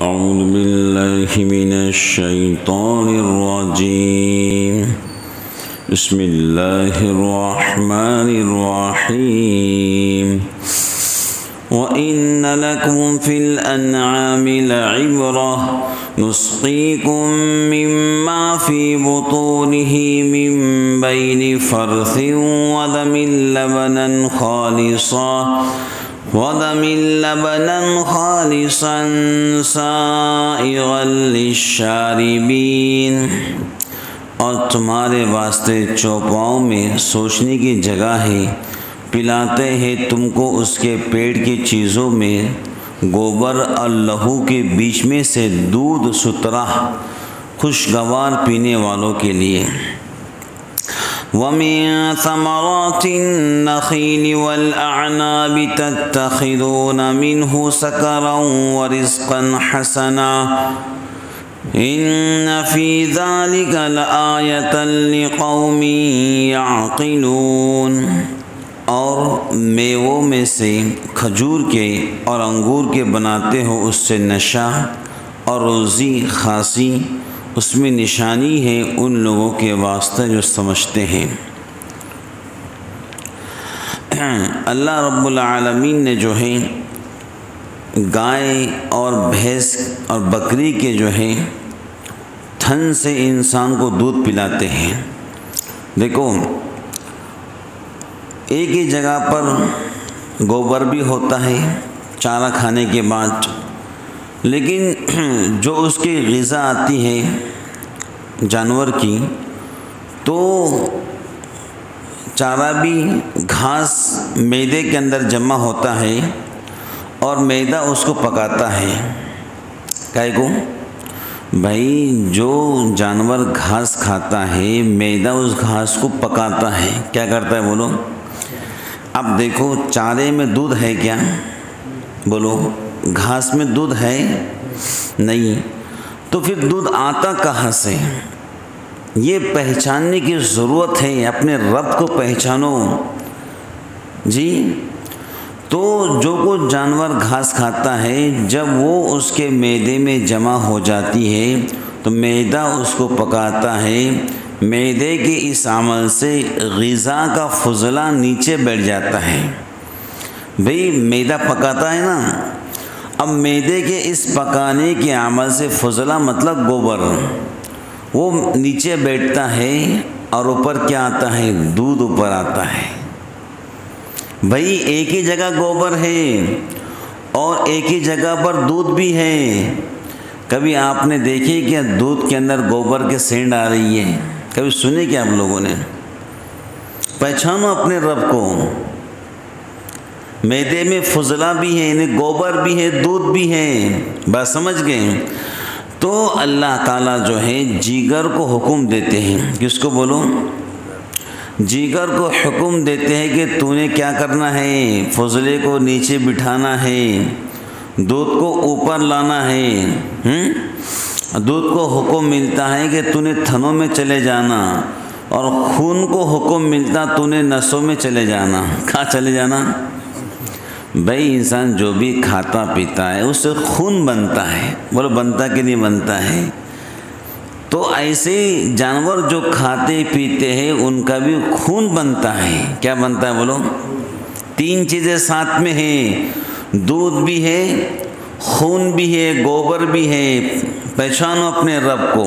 أعوذ بالله من الشيطان الرجيم بسم الله الرحمن الرحيم وإن لكم في الأنعام لعبرة نسقيكم مما في بطونه من بين فرث ودم لبنا خالصا سائغا للشاربين، اور تمہارے واسطے چوپاؤں میں سوچنے کی جگہ ہے، پلاتے ہیں تم کو اس کے پیٹ کی چیزوں میں گوبر اور لہو کے بیچ میں سے دودھ سترہ خوشگوار پینے والوں کے لیے۔ وَمِن ثَمَرَاتِ النَّخِيلِ وَالْأَعْنَابِ تَتَّخِذُونَ مِنْهُ سَكَرًا وَرِزْقًا حَسَنًا إِنَّ فِي ذَلِكَ لَآيَةً لِقَوْمٍ يَعْقِلُونَ، اور میووں میں سے کھجور کے اور انگور کے بناتے ہو اس سے نشہ اور روزی خاصی، اس میں نشانی ہے ان لوگوں کے واسطے جو سمجھتے ہیں۔ اللہ رب العالمین نے جو ہے گائے اور بھینس اور بکری کے جو ہے تھن سے انسان کو دودھ پلاتے ہیں۔ دیکھو، ایک ہی جگہ پر گوبر بھی ہوتا ہے چارہ کھانے کے بعد، لیکن جو اس کی غذا آتی ہے جانور کی، تو چارہ بھی گھاس معدے کے اندر جمع ہوتا ہے اور معدہ اس کو پکاتا ہے۔ کائے کو؟ بھائی جو جانور گھاس کھاتا ہے معدہ اس گھاس کو پکاتا ہے، کیا کرتا ہے بولو؟ اب دیکھو چارے میں دودھ ہے کیا؟ بولو، گھاس میں دودھ ہے نہیں، تو پھر دودھ آتا کہاں سے؟ یہ پہچاننے کی ضرورت ہے، اپنے رب کو پہچانو جی۔ تو جو کچھ جانور گھاس کھاتا ہے جب وہ اس کے معدے میں جمع ہو جاتی ہے تو معدہ اس کو پکاتا ہے، معدے کے اس عمل سے غذا کا فضلہ نیچے بیٹھ جاتا ہے۔ بھئی معدہ پکاتا ہے نا، اب معدے کے اس پکانے کے عمل سے فضلہ مطلب گوبر، وہ نیچے بیٹھتا ہے اور اوپر کیا آتا ہے؟ دودھ اوپر آتا ہے۔ بھئی ایک ہی جگہ گوبر ہے اور ایک ہی جگہ پر دودھ بھی ہے، کبھی آپ نے دیکھے کیا دودھ کے اندر گوبر کے سینڈ آ رہی ہے؟ کبھی سنے کیا آپ لوگوں نے؟ پہچانو اپنے رب کو، معدے میں فضلہ بھی ہے، یعنی گوبر بھی ہے، دودھ بھی ہے، بات سمجھ گئے؟ تو اللہ تعالیٰ جو ہے جیگر کو حکم دیتے ہیں، کس کو بولو؟ جیگر کو حکم دیتے ہیں کہ تو نے کیا کرنا ہے؟ فضلے کو نیچے بٹھانا ہے، دودھ کو اوپر لانا ہے۔ دودھ کو حکم ملتا ہے کہ تو نے تھنوں میں چلے جانا، اور خون کو حکم ملتا تو نے نسوں میں چلے جانا۔ کہاں چلے جانا؟ بھائی انسان جو بھی کھاتا پیتا ہے اس سے خون بنتا ہے، بولو بنتا کہ نہیں بنتا ہے؟ تو ایسے جانور جو کھاتے پیتے ہیں ان کا بھی خون بنتا ہے۔ کیا بنتا ہے بولو؟ تین چیزیں ساتھ میں ہیں، دودھ بھی ہے، خون بھی ہے، گوبر بھی ہے۔ پہچانو اپنے رب کو۔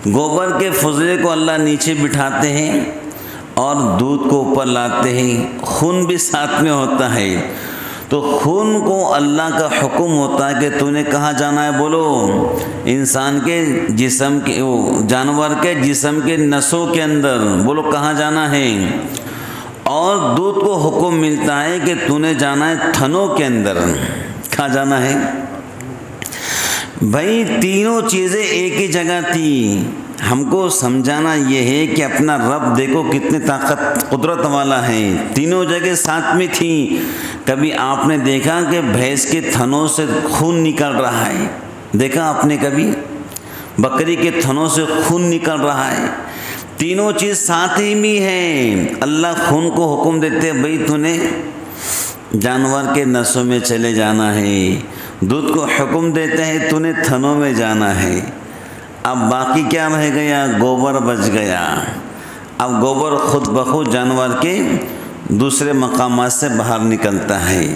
گوبر کے فضلے کو اللہ نیچے بٹھاتے ہیں اور دودھ کو اوپر لاتے ہیں، خون بھی ساتھ میں ہوتا ہے۔ تو خون کو اللہ کا حکم ہوتا ہے کہ تو نے کہاں جانا ہے؟ بولو، انسان کے جسم کے، جانور کے جسم کے نسوں کے اندر، بولو کہاں جانا ہے؟ اور دودھ کو حکم ملتا ہے کہ تو نے جانا ہے تھنوں کے اندر۔ کہاں جانا ہے؟ بھائی تینوں چیزیں ایک ہی جگہ تھی۔ ہم کو سمجھانا یہ ہے کہ اپنا رب دیکھو کتنے طاقت قدرت والا ہے، تینوں جگہ ساتھ میں تھی۔ کبھی آپ نے دیکھا کہ بھینس کے تھنوں سے خون نکل رہا ہے؟ دیکھا آپ نے کبھی؟ بکری کے تھنوں سے خون نکل رہا ہے؟ تینوں چیز ساتھ ہی میں ہے۔ اللہ خون کو حکم دیتے بھئی تو نے جانور کے نسوں میں چلے جانا ہے، دودھ کو حکم دیتے ہیں تو نے تھنوں میں جانا ہے، اب باقی کیا رہ گیا؟ گوبر بچ گیا۔ اب گوبر خود بخود جانور کے دوسرے مقامات سے باہر نکلتا ہے۔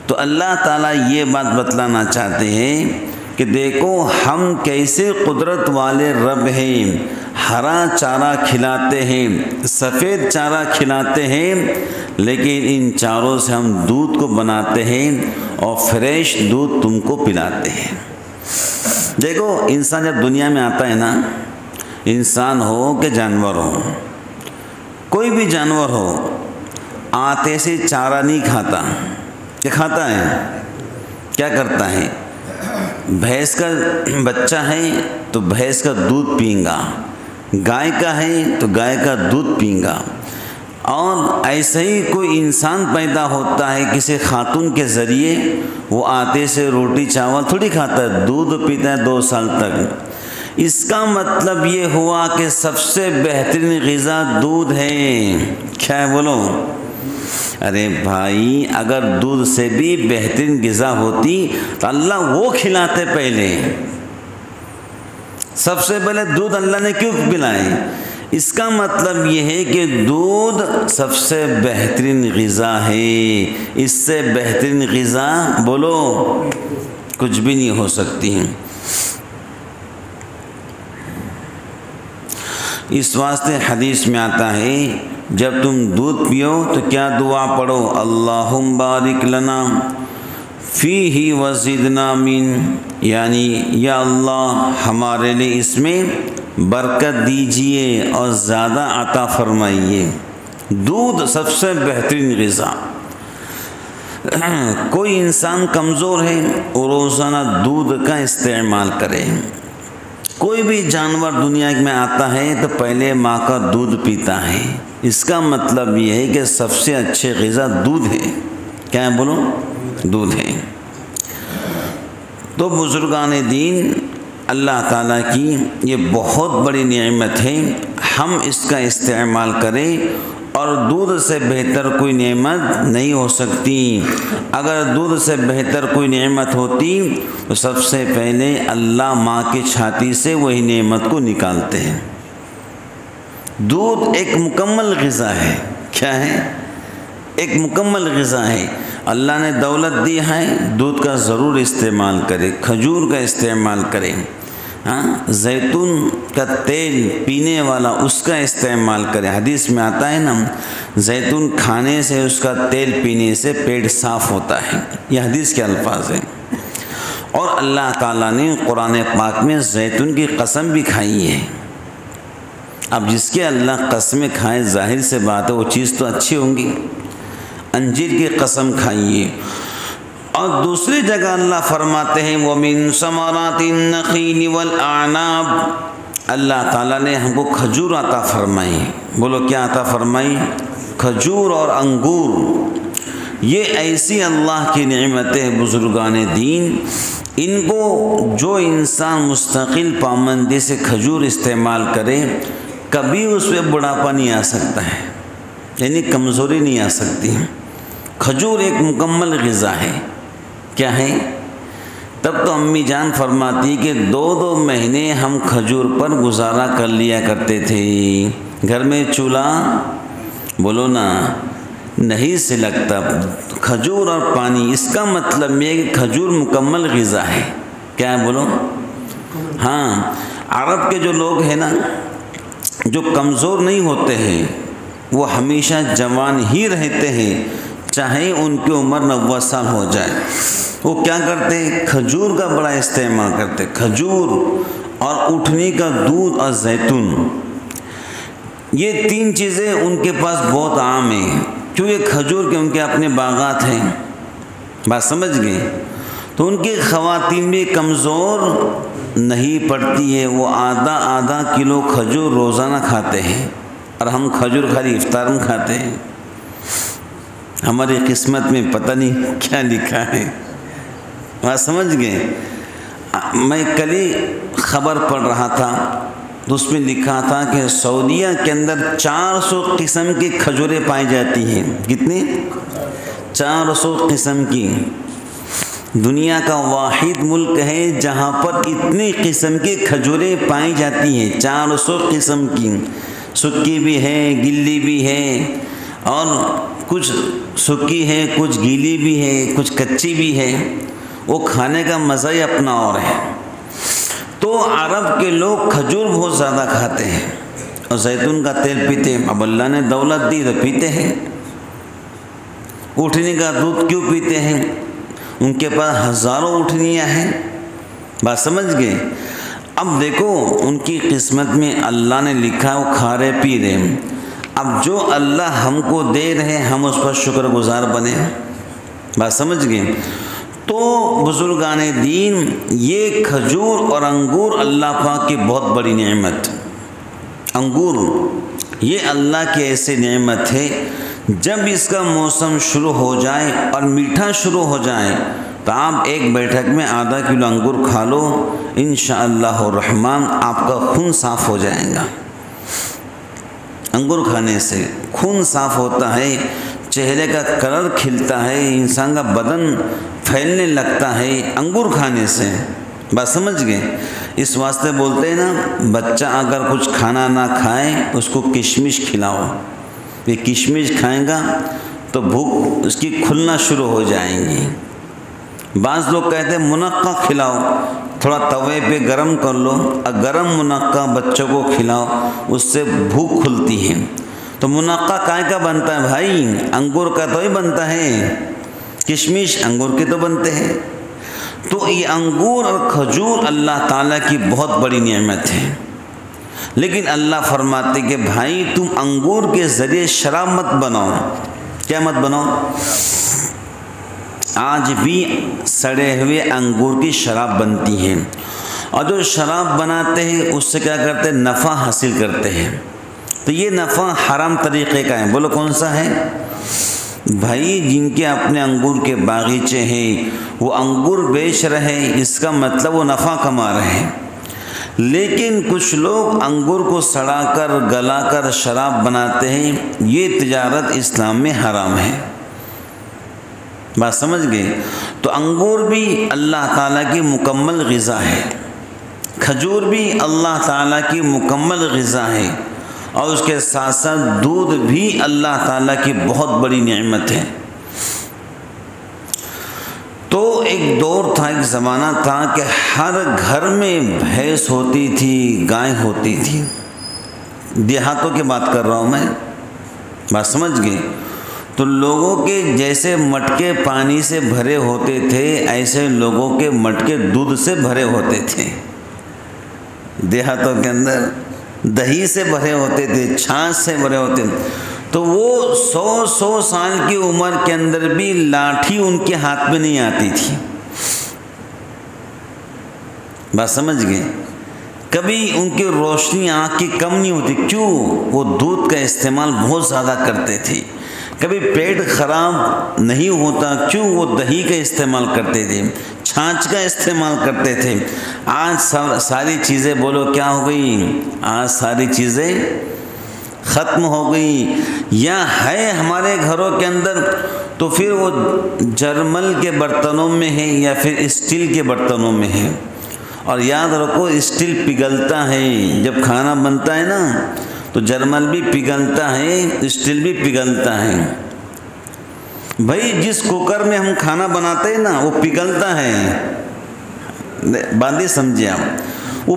تو اللہ تعالیٰ یہ بات بتلانا چاہتے ہیں کہ دیکھو ہم کیسے قدرت والے رب ہیں، ہرا چارہ کھلاتے ہیں، سفید چارہ کھلاتے ہیں، لیکن ان چاروں سے ہم دودھ کو بناتے ہیں اور فریش دودھ تم کو پلاتے ہیں۔ دیکھو انسان جب دنیا میں آتا ہے نا، انسان ہو کہ جانور ہو، کوئی بھی جانور ہو، آتے سے چارہ نہیں کھاتا۔ کیا کھاتا ہے؟ کیا کرتا ہے؟ بھینس کا بچہ ہے تو بھینس کا دودھ پئیں گا، گائے کا ہے تو گائے کا دودھ پئیں گا۔ اور ایسے ہی کوئی انسان پیدا ہوتا ہے کسی خاتون کے ذریعے، وہ آتے سے روٹی چاول تھوڑی کھاتا ہے، دودھ پیتا ہے 2 سال تک۔ اس کا مطلب یہ ہوا کہ سب سے بہترین غذا دودھ ہے۔ کیا ہے بولو؟ ارے بھائی اگر دودھ سے بھی بہترین غذا ہوتی تو اللہ وہ کھلاتے پہلے۔ سب سے پہلے دودھ اللہ نے کیوں پلائے؟ اس کا مطلب یہ ہے کہ دودھ سب سے بہترین غذا ہے، اس سے بہترین غذا بولو کچھ بھی نہیں ہو سکتی۔ اس واسطے حدیث میں آتا ہے جب تم دودھ پیو تو کیا دعا پڑھو؟ اللہم بارک لنا فیہ وزدنا من، یعنی یا اللہ ہمارے لیے اس میں برکت دیجئے اور زیادہ عطا فرمائیے۔ دودھ سب سے بہترین غذا۔ کوئی انسان کمزور ہے وہ روزانہ دودھ کا استعمال کرے۔ کوئی بھی جانور دنیا میں آتا ہے تو پہلے ماں کا دودھ پیتا ہے۔ اس کا مطلب یہ ہے کہ سب سے اچھے غذا دودھ ہے۔ کیا ہے بولو؟ دودھ ہے۔ تو بزرگان دین، اللہ تعالیٰ کی یہ بہت بڑی نعمت ہے، ہم اس کا استعمال کریں، اور دودھ سے بہتر کوئی نعمت نہیں ہو سکتی۔ اگر دودھ سے بہتر کوئی نعمت ہوتی تو سب سے پہلے اللہ ماں کی چھاتی سے وہی نعمت کو نکالتے ہیں۔ دودھ ایک مکمل غذا ہے۔ کیا ہے؟ ایک مکمل غذا ہے۔ اللہ نے دولت دی ہے، دودھ کا ضرور استعمال کرے، کھجور کا استعمال کرے، زیتون کا تیل پینے والا اس کا استعمال کرے۔ حدیث میں آتا ہے نا، زیتون کھانے سے، اس کا تیل پینے سے پیٹ صاف ہوتا ہے، یہ حدیث کے الفاظ ہیں۔ اور اللہ تعالیٰ نے قرآن پاک میں زیتون کی قسم بھی کھائی ہے۔ اب جس کے اللہ قسمیں کھائے، ظاہر سے بات ہے وہ چیز تو اچھی ہوں گی۔ انجیر کی قسم کھائیے۔ اور دوسری جگہ اللہ فرماتے ہیں وَمِن ثَمَرَاتِ النَّخِيلِ وَالْأَعْنَابِ، اللہ تعالیٰ نے ہم کو کھجور عطا فرمائی۔ بولو کیا عطا فرمائی؟ کھجور اور انگور۔ یہ ایسی اللہ کی نعمتیں بزرگان دین، ان کو جو انسان مستقل پابندی سے کھجور استعمال کرے، کبھی اس پہ بڑھاپا نہیں آ سکتا ہے، یعنی کمزوری نہیں آ سکتی۔ کھجور ایک مکمل غذا ہے۔ کیا ہے؟ تب تو امی جان فرماتی کہ 2 مہینے ہم کھجور پر گزارا کر لیا کرتے تھے۔ گھر میں چولہا بولو نا نہیں سے لگتا، کھجور اور پانی، اس کا مطلب یہ کہ کھجور مکمل غذا ہے۔ کیا ہے بولو؟ ہاں، عرب کے جو لوگ ہیں نا، جو کمزور نہیں ہوتے ہیں، وہ ہمیشہ جوان ہی رہتے ہیں، چاہے ان کی عمر 90 سال ہو جائے۔ وہ کیا کرتے ہیں؟ کھجور کا بڑا استعمال کرتے، کھجور اور اٹھنی کا دودھ اور زیتون، یہ 3 چیزیں ان کے پاس بہت عام ہیں، کیونکہ کھجور کے ان کے اپنے باغات ہیں۔ بات سمجھ گئے؟ تو ان کی خواتین بھی کمزور نہیں پڑتی ہے، وہ آدھا کلو کھجور روزانہ کھاتے ہیں، اور ہم کھجور خالی افطار میں کھاتے ہیں۔ ہماری قسمت میں پتہ نہیں کیا لکھا ہے۔ بات سمجھ گئے؟ میں کل ہی خبر پڑھ رہا تھا تو اس میں لکھا تھا کہ سعودیہ کے اندر 400 قسم کی کھجوریں پائی جاتی ہیں۔ کتنی؟ 400 قسم کی۔ دنیا کا واحد ملک ہے جہاں پر اتنی قسم کی کھجوریں پائی جاتی ہیں، 400 قسم کی، سکی بھی ہے، گلی بھی ہے، اور کچھ سکی ہے، کچھ گیلی بھی ہے، کچھ کچی بھی ہے، وہ کھانے کا مزہ ہی اپنا اور ہے۔ تو عرب کے لوگ کھجور بہت زیادہ کھاتے ہیں اور زیتون کا تیل پیتے ہیں۔ اب اللہ نے دولت دی تو پیتے ہیں۔ اونٹنی کا دودھ کیوں پیتے ہیں؟ ان کے پاس ہزاروں اونٹنیاں ہیں، بات سمجھ گئے۔ اب دیکھو ان کی قسمت میں اللہ نے لکھا وہ کھا رہے پی رہے، اب جو اللہ ہم کو دے رہے ہم اس پر شکر گزار بنے، بات سمجھ گئے۔ تو بزرگان دین، یہ کھجور اور انگور اللہ پاک کی بہت بڑی نعمت۔ انگور یہ اللہ کی ایسی نعمت ہے، جب اس کا موسم شروع ہو جائے اور میٹھا شروع ہو جائے تو آپ ایک بیٹھک میں آدھا کلو انگور کھا لو، انشاءاللہ الرحمن آپ کا خون صاف ہو جائے گا۔ انگور کھانے سے خون صاف ہوتا ہے، چہرے کا کلر کھلتا ہے، انسان کا بدن پھیلنے لگتا ہے انگور کھانے سے، بات سمجھ گئے۔ اس واسطے بولتے ہیں نا، بچہ اگر کچھ کھانا نہ کھائے اس کو کشمش کھلاؤ، یہ کشمش کھائے گا تو بھوک اس کی کھلنا شروع ہو جائیں گی۔ بعض لوگ کہتے ہیں منقع کھلاؤ، تھوڑا توے پہ گرم کر لو اور گرم منقع بچوں کو کھلاؤ، اس سے بھوک کھلتی ہے۔ تو منقع کائے کا بنتا ہے بھائی؟ انگور کا تو ہی بنتا ہے، کشمش انگور کے تو بنتے ہیں۔ تو یہ انگور اور کھجور اللہ تعالیٰ کی بہت بڑی نعمت ہے، لیکن اللہ فرماتے کہ بھائی تم انگور کے ذریعے شراب مت بناؤ۔ کیا مت بناؤ؟ آج بھی سڑے ہوئے انگور کی شراب بنتی ہے، اور جو شراب بناتے ہیں اس سے کیا کرتے ہیں؟ نفع حاصل کرتے ہیں۔ تو یہ نفع حرام طریقے کا ہے، بولو کون سا ہے؟ بھائی جن کے اپنے انگور کے باغیچے ہیں وہ انگور بیچ رہے، اس کا مطلب وہ نفع کما رہے ہیں۔ لیکن کچھ لوگ انگور کو سڑا کر گلا کر شراب بناتے ہیں، یہ تجارت اسلام میں حرام ہے، بات سمجھ گئے۔ تو انگور بھی اللہ تعالیٰ کی مکمل غذا ہے، کھجور بھی اللہ تعالیٰ کی مکمل غذا ہے، اور اس کے ساتھ ساتھ دودھ بھی اللہ تعالیٰ کی بہت بڑی نعمت ہے۔ تو ایک دور تھا، ایک زمانہ تھا کہ ہر گھر میں بھینس ہوتی تھی، گائے ہوتی تھی۔ دیہاتوں کی بات کر رہا ہوں میں، بات سمجھ گئے۔ تو لوگوں کے جیسے مٹکے پانی سے بھرے ہوتے تھے، ایسے لوگوں کے مٹکے دودھ سے بھرے ہوتے تھے۔ دیہاتوں کے اندر دہی سے بھرے ہوتے تھے، چھاچھ سے بھرے ہوتے تھے۔ تو وہ 100 سال کی عمر کے اندر بھی لاٹھی ان کے ہاتھ میں نہیں آتی تھی، بات سمجھ گئے۔ کبھی ان کی روشنی آنکھ کی کم نہیں ہوتی، کیوں؟ وہ دودھ کا استعمال بہت زیادہ کرتے تھے۔ کبھی پیٹ خراب نہیں ہوتا، کیوں؟ وہ دہی کا استعمال کرتے تھے، چھاچھ کا استعمال کرتے تھے۔ آج ساری چیزیں بولو کیا ہو گئی؟ آج ساری چیزیں ختم ہو گئی، یا ہے ہمارے گھروں کے اندر تو پھر وہ جرمل کے برتنوں میں ہے یا پھر اسٹیل کے برتنوں میں ہے۔ اور یاد رکھو اسٹیل پگھلتا ہے، جب کھانا بنتا ہے نا تو جرمل بھی پگھلتا ہے، اسٹیل بھی پگھلتا ہے۔ بھائی جس کوکر میں ہم کھانا بناتے ہیں نا وہ پگھلتا ہے، بات سمجھے آپ، وہ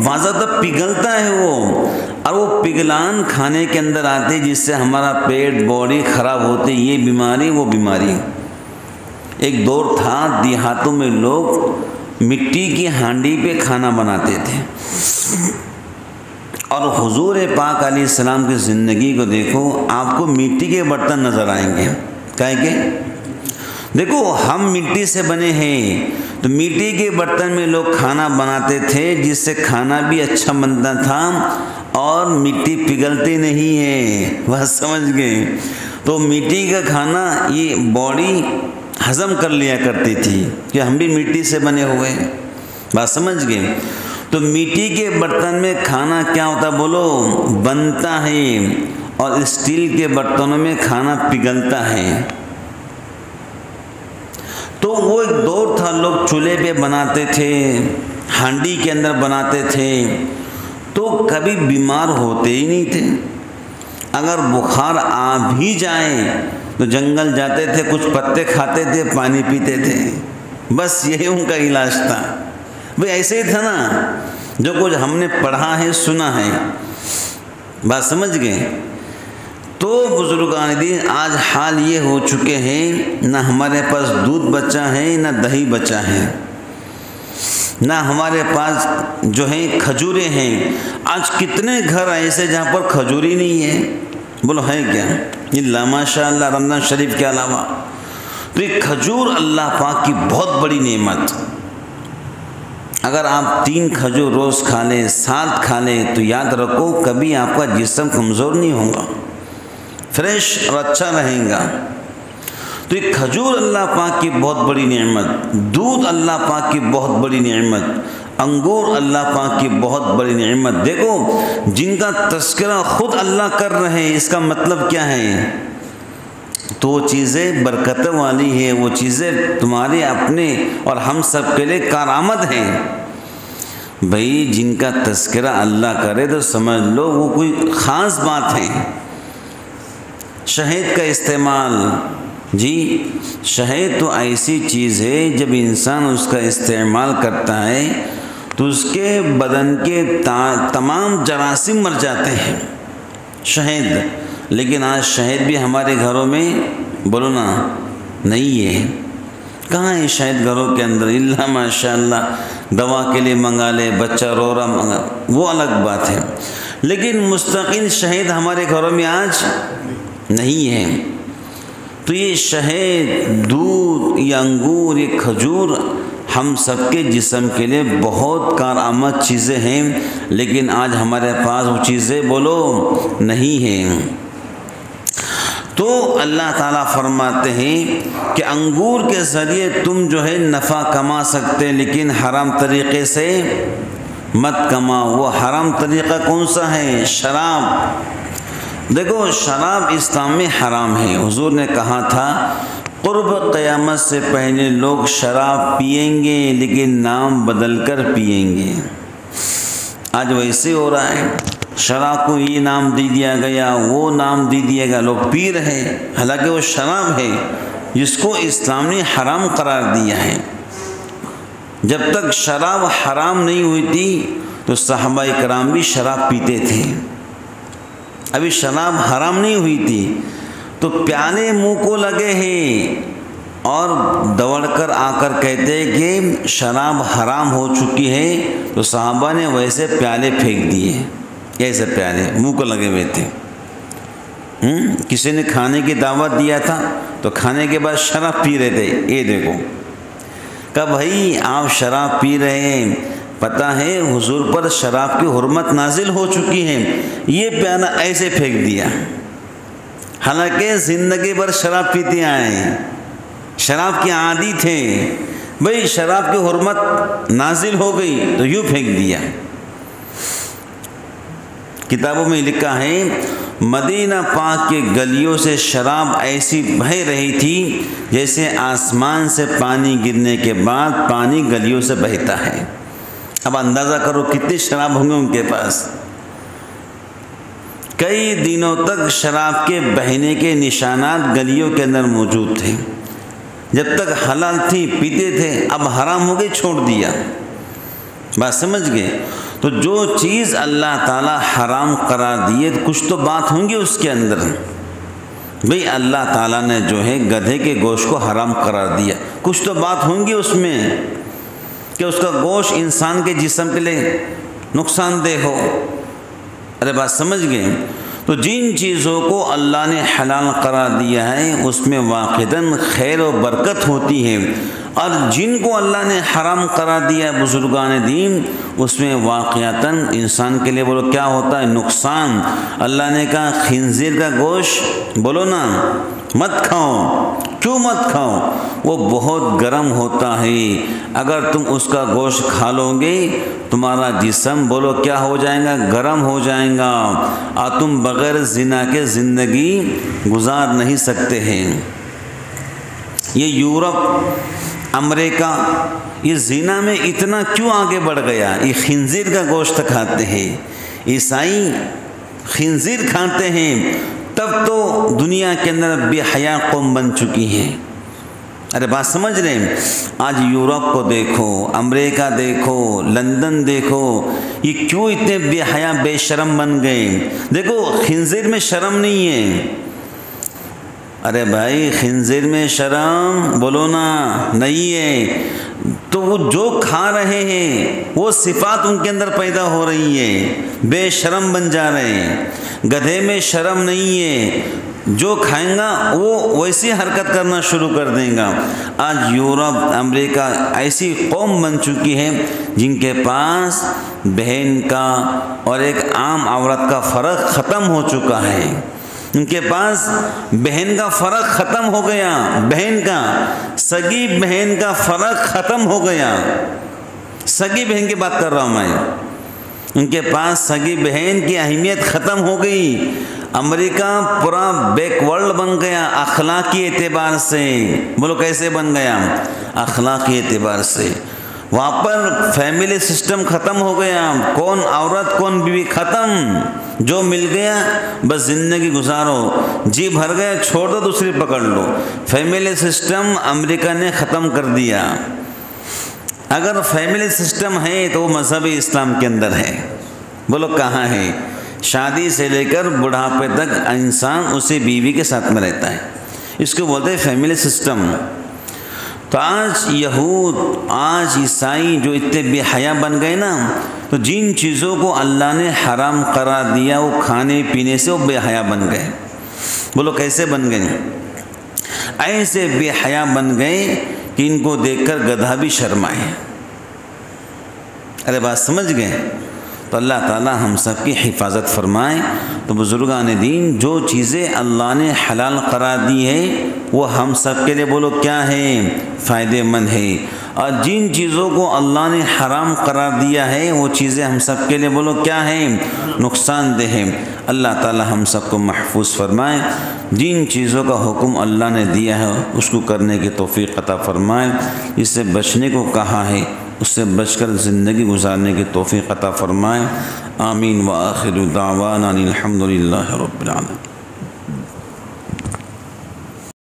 باضابطہ پگھلتا ہے وہ، اور وہ پگھلان کھانے کے اندر آتے جس سے ہمارا پیٹ باڈی خراب ہوتی، یہ بیماری وہ بیماری۔ ایک دور تھا دیہاتوں میں لوگ مٹی کی ہانڈی پہ کھانا بناتے تھے، اور حضور پاک علیہ السلام کی زندگی کو دیکھو، آپ کو مٹی کے برتن نظر آئیں گے۔ کہے کہ دیکھو ہم مٹی سے بنے ہیں، تو مٹی کے برتن میں لوگ کھانا بناتے تھے جس سے کھانا بھی اچھا بنتا تھا اور مٹی پگھلتی نہیں ہے، بس سمجھ گئے۔ تو مٹی کا کھانا یہ باڈی ہضم کر لیا کرتی تھی کہ ہم بھی مٹی سے بنے ہوئے، بات سمجھ گئے۔ تو مٹی کے برتن میں کھانا کیا ہوتا بولو؟ بنتا ہے، اور اسٹیل کے برتنوں میں کھانا پگھلتا ہے۔ تو وہ ایک دور تھا لوگ چولہے پہ بناتے تھے، ہانڈی کے اندر بناتے تھے، تو کبھی بیمار ہوتے ہی نہیں تھے۔ اگر بخار آ بھی جائے تو جنگل جاتے تھے، کچھ پتے کھاتے تھے، پانی پیتے تھے، بس یہی ان کا علاج تھا۔ بھئی ایسے ہی تھا نا، جو کچھ ہم نے پڑھا ہے سنا ہے، بات سمجھ گئے؟ تو بزرگان دین آج حال یہ ہو چکے ہیں، نہ ہمارے پاس دودھ بچا ہے، نہ دہی بچا ہے، نہ ہمارے پاس جو ہے کھجوریں ہیں۔ آج کتنے گھر ایسے جہاں پر کھجوری نہیں ہے، بولو ہے کیا؟ اللہ ماشاء اللہ، رمضان شریف کے علاوہ۔ تو یہ کھجور اللہ پاک کی بہت بڑی نعمت۔ اگر آپ 3 کھجور روز کھا لیں، 7 کھا لیں، تو یاد رکھو کبھی آپ کا جسم کمزور نہیں ہوگا، فریش اور اچھا رہیں گا۔ تو یہ کھجور اللہ پاک کی بہت بڑی نعمت، دودھ اللہ پاک کی بہت بڑی نعمت، انگور اللہ پاک کی بہت بڑی نعمت۔ دیکھو جن کا تذکرہ خود اللہ کر رہے ہیں، اس کا مطلب کیا ہے؟ تو وہ چیزیں برکت والی ہے، وہ چیزیں تمہارے اپنے اور ہم سب کے لیے کارآمد ہیں۔ بھئی جن کا تذکرہ اللہ کرے تو سمجھ لو وہ کوئی خاص بات ہے۔ شہد کا استعمال، جی شہد تو ایسی چیز ہے جب انسان اس کا استعمال کرتا ہے تو اس کے بدن کے تمام جراثیم مر جاتے ہیں، شہد۔ لیکن آج شہد بھی ہمارے گھروں میں بولو نا نہیں ہے، کہاں ہے شہد گھروں کے اندر؟ اللہ ماشاء اللہ، دوا کے لیے منگا لے، بچہ رو رہا منگا، وہ الگ بات ہے، لیکن مستقل شہد ہمارے گھروں میں آج نہیں ہے۔ تو یہ شہد، دودھ، یہ انگور، یہ کھجور ہم سب کے جسم کے لیے بہت کارآمد چیزیں ہیں، لیکن آج ہمارے پاس وہ چیزیں بولو نہیں ہیں۔ تو اللہ تعالیٰ فرماتے ہیں کہ انگور کے ذریعے تم جو ہے نفع کما سکتے، لیکن حرام طریقے سے مت کماؤ۔ وہ حرام طریقہ کون سا ہے؟ شراب۔ دیکھو شراب اسلام میں حرام ہے۔ حضور نے کہا تھا قرب قیامت سے پہلے لوگ شراب پئیں گے، لیکن نام بدل کر پئیں گے۔ آج ویسے ہو رہا ہے، شراب کو یہ نام دے دیا گیا، وہ نام دے دیا گیا، لوگ پی رہے ہیں، حالانکہ وہ شراب ہے جس کو اسلام نے حرام قرار دیا ہے۔ جب تک شراب حرام نہیں ہوئی تھی تو صحابہ کرام بھی شراب پیتے تھے۔ ابھی شراب حرام نہیں ہوئی تھی تو پیالے منہ کو لگے ہیں اور دوڑ کر آ کر کہتے ہیں کہ شراب حرام ہو چکی ہے، تو صحابہ نے ویسے پیالے پھینک دیے، ایسے پیالے منہ کو لگے ہوئے تھے۔ کسی نے کھانے کی دعوت دیا تھا تو کھانے کے بعد شراب پی رہے تھے، یہ دیکھو کہ بھائی آپ شراب پی رہے ہیں، پتہ ہے حضور پر شراب کی حرمت نازل ہو چکی ہے، یہ پیالہ ایسے پھینک دیا، حالانکہ زندگی بھر شراب پیتے آئے ہیں، شراب کے عادی تھے، بھئی شراب کی حرمت نازل ہو گئی تو یوں پھینک دیا۔ کتابوں میں لکھا ہے مدینہ پاک کے گلیوں سے شراب ایسی بہہ رہی تھی جیسے آسمان سے پانی گرنے کے بعد پانی گلیوں سے بہتا ہے۔ اب اندازہ کرو کتنی شراب ہوں گے ان کے پاس۔ کئی دنوں تک شراب کے بہنے کے نشانات گلیوں کے اندر موجود تھے۔ جب تک حلال تھی پیتے تھے، اب حرام ہو گئی چھوڑ دیا۔ بات سمجھ گئے؟ تو جو چیز اللہ تعالیٰ حرام قرار دیے کچھ تو بات ہوں گی اس کے اندر۔ بھئی اللہ تعالیٰ نے جو ہے گدھے کے گوشت کو حرام قرار دیا، کچھ تو بات ہوں گی اس میں کہ اس کا گوشت انسان کے جسم کے لیے نقصان دہ ہو۔ ارے بات سمجھ گئے؟ تو جن چیزوں کو اللہ نے حلال قرار دیا ہے اس میں واقعتاً خیر و برکت ہوتی ہے، اور جن کو اللہ نے حرام قرار دیا ہے بزرگان دین، اس میں واقعتاً انسان کے لیے بولو کیا ہوتا ہے؟ نقصان۔ اللہ نے کہا خنزیر کا گوشت بولو نا مت کھاؤ۔ کیوں مت کھاؤ؟ وہ بہت گرم ہوتا ہے، اگر تم اس کا گوشت کھا لو گے تمہارا جسم بولو کیا ہو جائے گا؟ گرم ہو جائے گا، اور تم بغیر زنا کے زندگی گزار نہیں سکتے ہیں۔ یہ یورپ امریکہ یہ زنا میں اتنا کیوں آگے بڑھ گیا؟ یہ خنزیر کا گوشت کھاتے ہیں، عیسائی خنزیر کھاتے ہیں، تب تو دنیا کے اندر بے حیا قوم بن چکی ہیں۔ ارے بات سمجھ رہے ہیں؟ آج یورپ کو دیکھو، امریکہ دیکھو، لندن دیکھو، یہ کیوں اتنے بے حیا بے شرم بن گئے؟ دیکھو خنزیر میں شرم نہیں ہے۔ ارے بھائی خنزیر میں شرم بولو نا نہیں ہے، تو وہ جو کھا رہے ہیں وہ صفات ان کے اندر پیدا ہو رہی ہے، بے شرم بن جا رہے ہیں۔ گدھے میں شرم نہیں ہے، جو کھائیں گا وہ ویسی حرکت کرنا شروع کر دیں گا۔ آج یورپ امریکہ ایسی قوم بن چکی ہے جن کے پاس بہن کا اور ایک عام عورت کا فرق ختم ہو چکا ہے۔ ان کے پاس بہن کا فرق ختم ہو گیا، بہن کا، سگی بہن کا فرق ختم ہو گیا۔ سگی بہن کی بات کر رہا ہوں میں، ان کے پاس سگی بہن کی اہمیت ختم ہو گئی۔ امریکہ پورا بیک ورلڈ بن گیا اخلاقی اعتبار سے۔ بولو کیسے بن گیا؟ اخلاقی اعتبار سے۔ وہاں پر فیملی سسٹم ختم ہو گیا، کون عورت کون بیوی ختم، جو مل گیا بس زندگی گزارو، جی بھر گیا چھوڑ دو دوسری پکڑ لو۔ فیملی سسٹم امریکہ نے ختم کر دیا۔ اگر فیملی سسٹم ہے تو وہ مذہب اسلام کے اندر ہے، بولو کہاں ہے؟ شادی سے لے کر بڑھاپے تک انسان اسی بیوی کے ساتھ میں رہتا ہے، اس کو بولتے ہیں فیملی سسٹم۔ تو آج یہود، آج عیسائی جو اتنے بے حیا بن گئے نا، تو جن چیزوں کو اللہ نے حرام قرار دیا وہ کھانے پینے سے وہ بے حیا بن گئے۔ بولو کیسے بن گئے؟ ایسے بے حیا بن گئے کہ ان کو دیکھ کر گدھا بھی شرمائے۔ ارے بات سمجھ گئے؟ تو اللہ تعالی ہم سب کی حفاظت فرمائے۔ تو بزرگان دین جو چیزیں اللہ نے حلال قرار دی ہے وہ ہم سب کے لیے بولو کیا ہے؟ فائدہ مند ہے، اور جن چیزوں کو اللہ نے حرام قرار دیا ہے وہ چیزیں ہم سب کے لیے بولو کیا ہے؟ نقصان دہ ہے۔ اللہ تعالی ہم سب کو محفوظ فرمائے، جن چیزوں کا حکم اللہ نے دیا ہے اس کو کرنے کی توفیق عطا فرمائے، اس سے بچنے کو کہا ہے اس سے بچ کر زندگی گزارنے کی توفیق عطا فرمائے۔ آمین وآخر دعوانا الحمدللہ رب العالمین۔